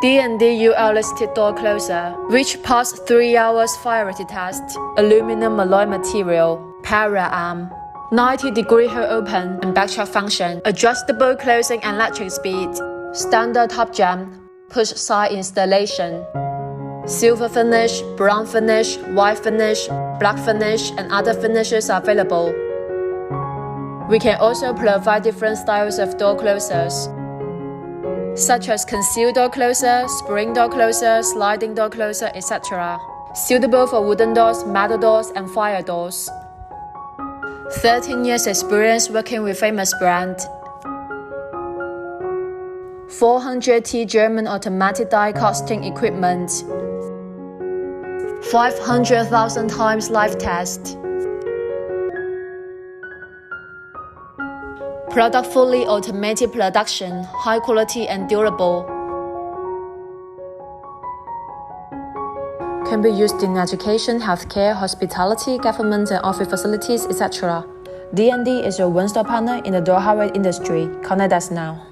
D&D UL listed door closer, which passed 3 hours fire rating test, aluminum alloy material, para arm, 90-degree hole open and backshot function, adjustable closing and latching speed, standard top jam, push side installation, silver finish, brown finish, white finish, black finish, and other finishes are available. We can also provide different styles of door closers, such as concealed door closer, spring door closer, sliding door closer, etc., suitable for wooden doors, metal doors, and fire doors. 13 years experience working with famous brand. 400T German automatic die casting equipment. 500,000 times live test. Product fully automated production, high quality and durable. Can be used in education, healthcare, hospitality, government and office facilities, etc. D&D is your one-stop partner in the door hardware industry. Contact us now.